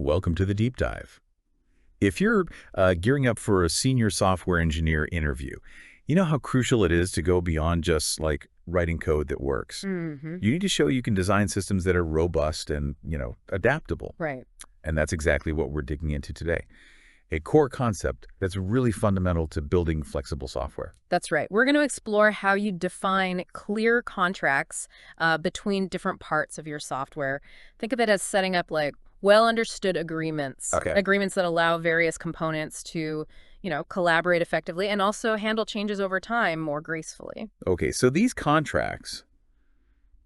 Welcome to the deep dive. If you're gearing up for a senior software engineer interview, you know how crucial it is to go beyond just like writing code that works. Hmm. You need to show you can design systems that are robust and, adaptable. Right. And that's exactly what we're digging into today. A core concept that's really fundamental to building flexible software. That's right. We're going to explore how you define clear contracts between different parts of your software. Think of it as setting up like well-understood agreements, Okay. agreements that allow various components to, collaborate effectively and also handle changes over time more gracefully. Okay, so these contracts,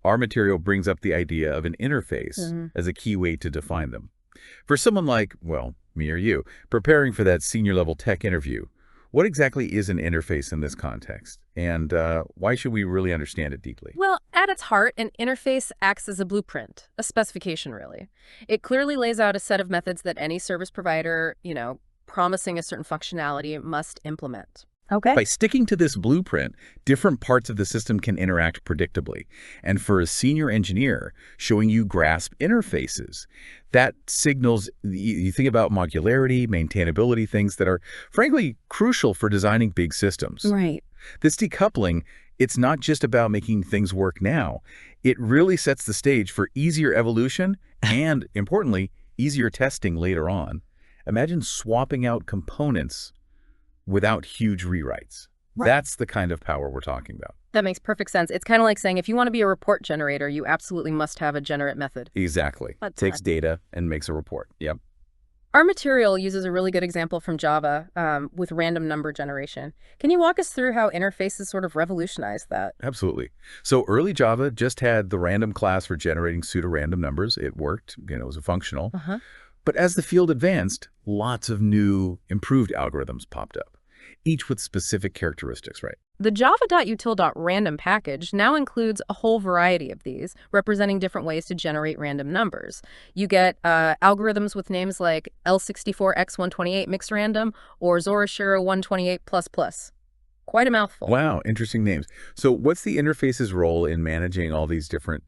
our material brings up the idea of an interface Hmm. as a key way to define them. For someone like, well, me or you, preparing for that senior level tech interview, what exactly is an interface in this context? And why should we really understand it deeply? Well, at its heart, an interface acts as a blueprint, a specification, really. It clearly lays out a set of methods that any service provider, promising a certain functionality must implement. Okay. By sticking to this blueprint, different parts of the system can interact predictably. And for a senior engineer, showing you grasp interfaces, that signals, you think about modularity, maintainability, things that are, frankly, crucial for designing big systems. Right. This decoupling, it's not just about making things work now. It really sets the stage for easier evolution and, importantly, easier testing later on. Imagine swapping out components without huge rewrites. Right. That's the kind of power we're talking about. That makes perfect sense. It's kind of like saying if you want to be a report generator, you absolutely must have a generate method. Exactly. But Takes data and makes a report. Yep. our material uses a really good example from Java with random number generation. Can you walk us through how interfaces sort of revolutionized that? Absolutely. So early Java just had the random class for generating pseudo-random numbers. It worked, it was functional. Uh-huh. But as the field advanced, lots of new, improved algorithms popped up, each with specific characteristics, right? The java.util.random package now includes a whole variety of these, representing different ways to generate random numbers. You get algorithms with names like L64X128 mixed random or Zorashiro 128++. Quite a mouthful. Wow, interesting names. So what's the interface's role in managing all these different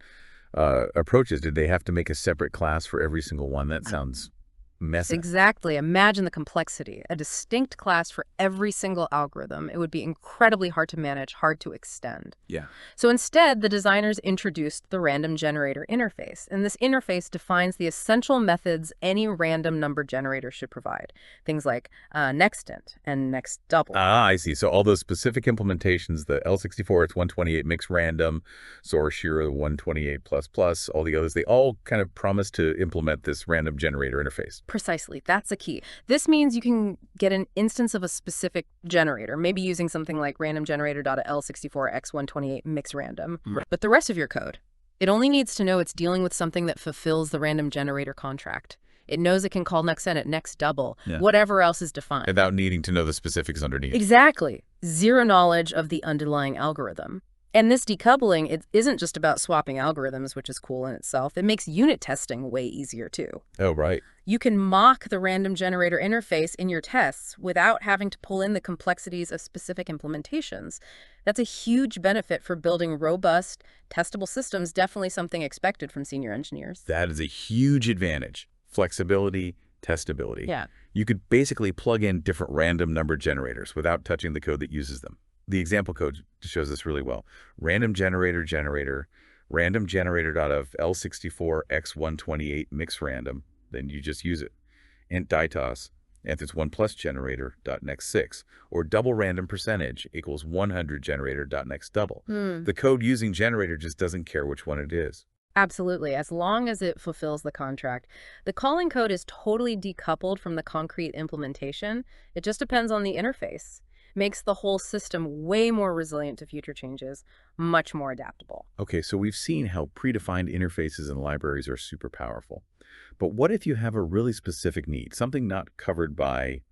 approaches? Did they have to make a separate class for every single one? That sounds messy. Exactly. Imagine the complexity. A distinct class for every single algorithm. It would be incredibly hard to manage, hard to extend. Yeah. So instead, the designers introduced the random generator interface. And this interface defines the essential methods any random number generator should provide. Things like nextInt and nextDouble. Ah, I see. So all those specific implementations, the L64, it's 128 mixed random, Zorashiro 128++, all the others, they all kind of promise to implement this random generator interface. Precisely. That's a key. This means you can get an instance of a specific generator, maybe using something like randomgenerator.l64x128 mix random. Right. But the rest of your code, it only needs to know it's dealing with something that fulfills the random generator contract. It knows it can call nextInt at nextDouble, whatever else is defined. Without needing to know the specifics underneath. Exactly. Zero knowledge of the underlying algorithm. And this decoupling, it isn't just about swapping algorithms, which is cool in itself. It makes unit testing way easier, too. Oh, right. You can mock the random generator interface in your tests without having to pull in the complexities of specific implementations. That's a huge benefit for building robust, testable systems, definitely something expected from senior engineers. That is a huge advantage. Flexibility, testability. Yeah. You could basically plug in different random number generators without touching the code that uses them. The example code shows this really well. Random generator, random generator L64x128 mix random, then you just use it. Int DITOS, if it's 1+ generator.next6, or double random percentage equals 100 generator.nextDouble. The code using generator just doesn't care which one it is. Absolutely, as long as it fulfills the contract. The calling code is totally decoupled from the concrete implementation. It just depends on the interface. Makes the whole system way more resilient to future changes, much more adaptable. Okay, so we've seen how predefined interfaces and libraries are super powerful. But what if you have a really specific need, something not covered by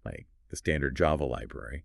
like the standard Java library?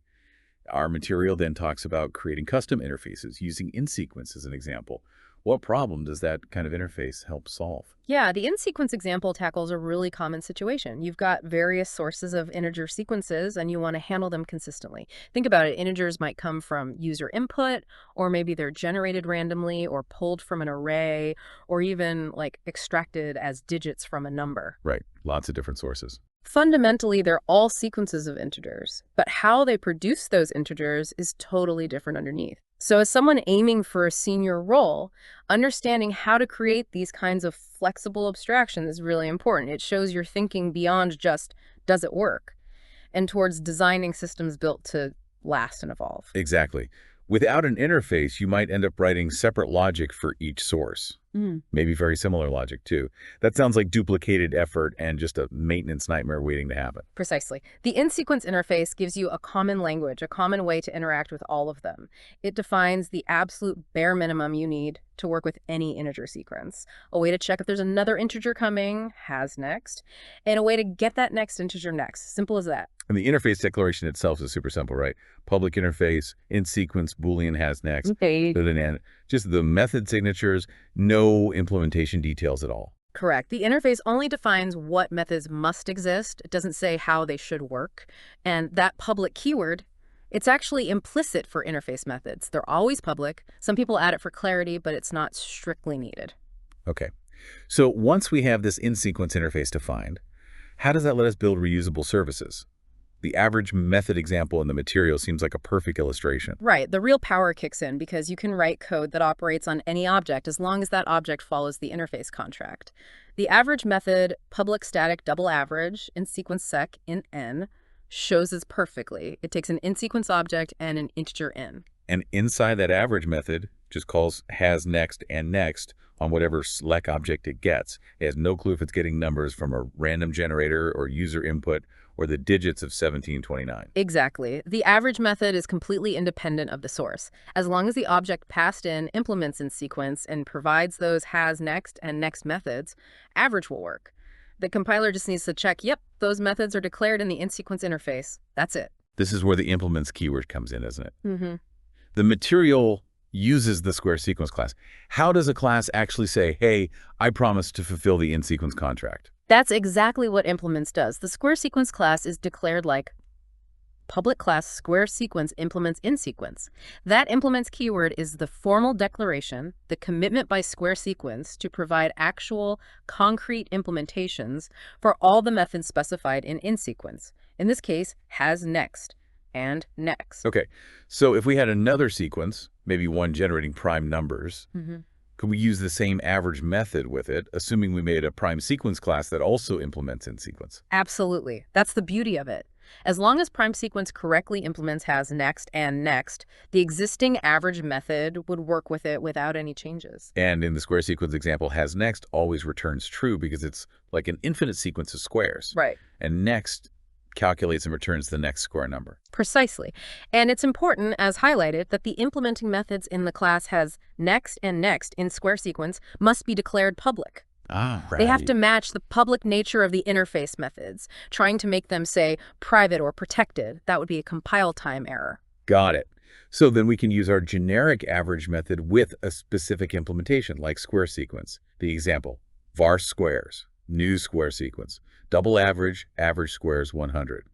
Our material then talks about creating custom interfaces using InSequence as an example. What problem does that kind of interface help solve? Yeah, the InSequence example tackles a really common situation. You've got various sources of integer sequences and you want to handle them consistently. Think about it, integers might come from user input, or maybe they're generated randomly or pulled from an array, or even like extracted as digits from a number. Right. Lots of different sources. Fundamentally, they're all sequences of integers, but how they produce those integers is totally different underneath. So as someone aiming for a senior role, understanding how to create these kinds of flexible abstractions is really important. It shows you're thinking beyond just, does it work? And towards designing systems built to last and evolve. Exactly. Without an interface, you might end up writing separate logic for each source. Maybe very similar logic, too. That sounds like duplicated effort and just a maintenance nightmare waiting to happen. Precisely. The InSequence interface gives you a common language, a common way to interact with all of them. It defines the absolute bare minimum you need to work with any integer sequence, a way to check if there's another integer coming, has next, and a way to get that next integer next. Simple as that. And the interface declaration itself is super simple, right? Public interface, InSequence, Boolean has next. Okay. Just the method signatures, no implementation details at all. Correct. The interface only defines what methods must exist. It doesn't say how they should work. And that public keyword, it's actually implicit for interface methods. They're always public. Some people add it for clarity, but it's not strictly needed. Okay. So once we have this InSequence interface defined, how does that let us build reusable services? The average method example in the material seems like a perfect illustration. Right. The real power kicks in because you can write code that operates on any object as long as that object follows the interface contract. The average method, public static double average, InSequence sec in n, shows this perfectly. It takes an InSequence object and an integer n. And inside that average method just calls has next and next on whatever select object it gets. It has no clue if it's getting numbers from a random generator or user input or the digits of 1729. Exactly. The average method is completely independent of the source. As long as the object passed in implements InSequence and provides those has next and next methods, average will work. The compiler just needs to check, yep, those methods are declared in the InSequence interface. That's it. This is where the implements keyword comes in, isn't it? The material uses the square sequence class. How does a class actually say, hey, I promise to fulfill the InSequence contract? That's exactly what implements does. The square sequence class is declared like public class square sequence implements InSequence. That implements keyword is the formal declaration, the commitment by square sequence to provide actual concrete implementations for all the methods specified in InSequence. In this case, has next and next. Okay, so if we had another sequence, maybe one generating prime numbers, could we use the same average method with it, assuming we made a prime sequence class that also implements InSequence? Absolutely. That's the beauty of it. As long as prime sequence correctly implements has next and next, the existing average method would work with it without any changes. And in the square sequence example, has next always returns true because it's like an infinite sequence of squares. Right. And next calculates and returns the next square number. Precisely. And it's important, as highlighted, that the implementing methods in the class has next and next in square sequence must be declared public. Ah, right. They have to match the public nature of the interface methods. Trying to make them say private or protected, that would be a compile time error. Got it. So then we can use our generic average method with a specific implementation like square sequence. The example, var squares, new square sequence, double average, average squares 100.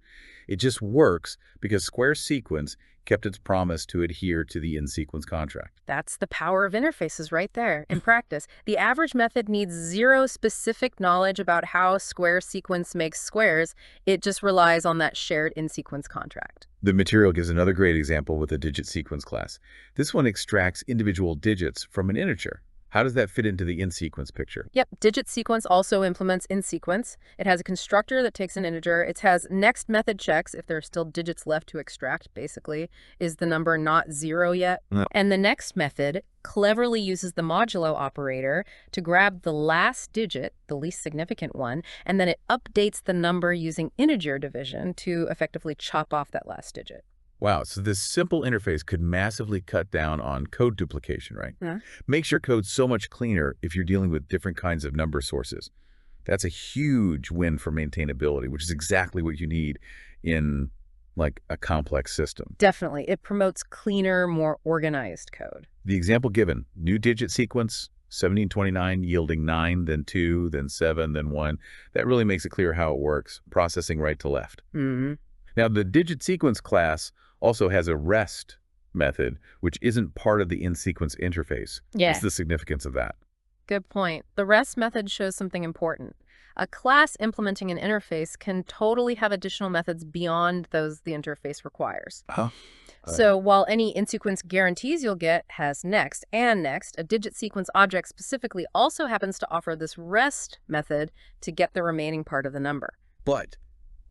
It just works because square sequence kept its promise to adhere to the InSequence contract. That's the power of interfaces right there. In practice, the average method needs zero specific knowledge about how square sequence makes squares. It just relies on that shared InSequence contract. The material gives another great example with the DigitSequence class. This one extracts individual digits from an integer. How does that fit into the InSequence picture? Yep, DigitSequence also implements InSequence. It has a constructor that takes an integer. It has next method checks if there are still digits left to extract, basically. Is the number not 0 yet? No. And the next method cleverly uses the modulo operator to grab the last digit, the least significant one, and then it updates the number using integer division to effectively chop off that last digit. Wow, so this simple interface could massively cut down on code duplication, right? Yeah. Makes your code so much cleaner if you're dealing with different kinds of number sources. That's a huge win for maintainability, which is exactly what you need in like a complex system. Definitely. It promotes cleaner, more organized code. The example given, new digit sequence, 1729 yielding 9, then 2, then 7, then 1. That really makes it clear how it works, processing right to left. Mm-hmm. Now, the DigitSequence class also has a REST method, which isn't part of the InSequence interface. Yeah. What's the significance of that? Good point. The REST method shows something important. A class implementing an interface can totally have additional methods beyond those the interface requires. Huh? So while any InSequence guarantees you'll get has next and next, a DigitSequence object specifically also happens to offer this REST method to get the remaining part of the number. But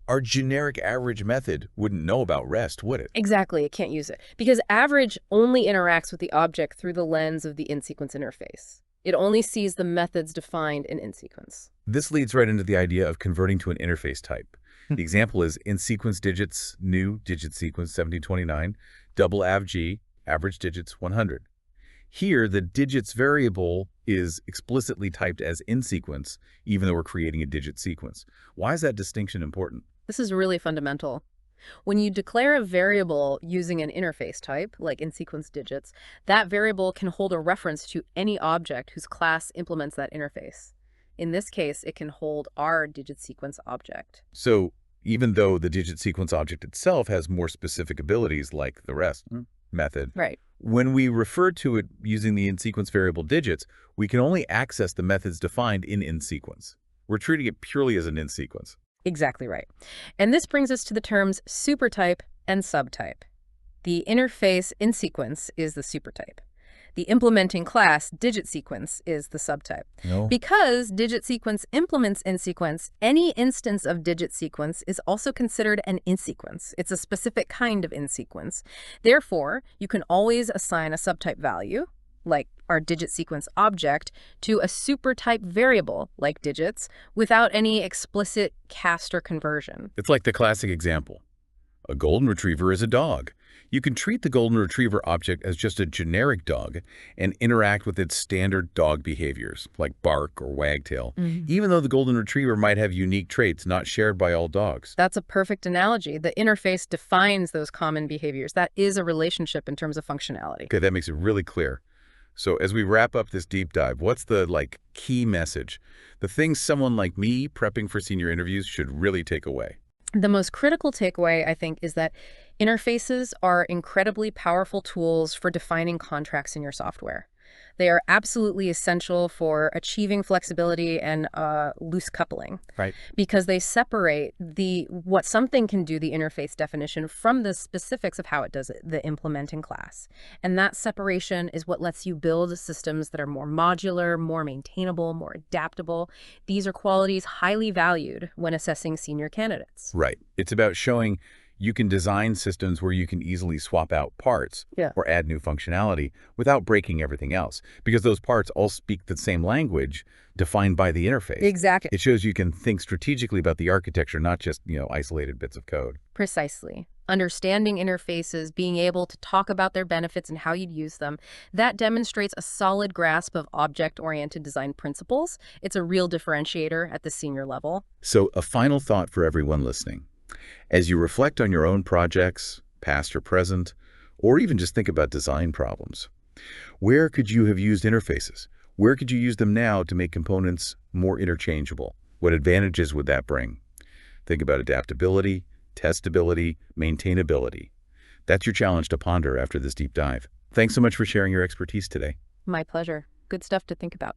our generic average method wouldn't know about REST, would it? Exactly, it can't use it. Because average only interacts with the object through the lens of the InSequence interface. It only sees the methods defined in InSequence. This leads right into the idea of converting to an interface type. The example is InSequence digits, new digit sequence 1729, double avg, average digits 100. Here, the digits variable is explicitly typed as InSequence, even though we're creating a digit sequence. Why is that distinction important? This is really fundamental. When you declare a variable using an interface type, like InSequence digits, that variable can hold a reference to any object whose class implements that interface. In this case, it can hold our DigitSequence object. So even though the digit sequence object itself has more specific abilities like the REST method, Right. when we refer to it using the InSequence variable digits, we can only access the methods defined in InSequence. We're treating it purely as an InSequence. Exactly right. And this brings us to the terms supertype and subtype. The interface InSequence is the supertype. The implementing class DigitSequence is the subtype. No. Because DigitSequence implements InSequence, any instance of DigitSequence is also considered an InSequence. It's a specific kind of InSequence. Therefore, you can always assign a subtype value, like our DigitSequence object, to a supertype variable, like digits, without any explicit cast or conversion. It's like the classic example. A golden retriever is a dog. You can treat the golden retriever object as just a generic dog and interact with its standard dog behaviors, like bark or wagtail, even though the golden retriever might have unique traits not shared by all dogs. That's a perfect analogy. The interface defines those common behaviors. That is a relationship in terms of functionality. Okay, that makes it really clear. So as we wrap up this deep dive, what's the key message? The things someone like me prepping for senior interviews should really take away. The most critical takeaway, I think, is that interfaces are incredibly powerful tools for defining contracts in your software. They are absolutely essential for achieving flexibility and loose coupling. Right. Because they separate what something can do, the interface definition, from the specifics of how it does it, the implementing class. And that separation is what lets you build systems that are more modular, more maintainable, more adaptable. These are qualities highly valued when assessing senior candidates. Right. It's about showing you can design systems where you can easily swap out parts or add new functionality without breaking everything else, because those parts all speak the same language defined by the interface. Exactly. It shows you can think strategically about the architecture, not just, isolated bits of code. Precisely. Understanding interfaces, being able to talk about their benefits and how you'd use them, that demonstrates a solid grasp of object-oriented design principles. It's a real differentiator at the senior level. So a final thought for everyone listening. As you reflect on your own projects, past or present, or even just think about design problems, where could you have used interfaces? Where could you use them now to make components more interchangeable? What advantages would that bring? Think about adaptability, testability, maintainability. That's your challenge to ponder after this deep dive. Thanks so much for sharing your expertise today. My pleasure. Good stuff to think about.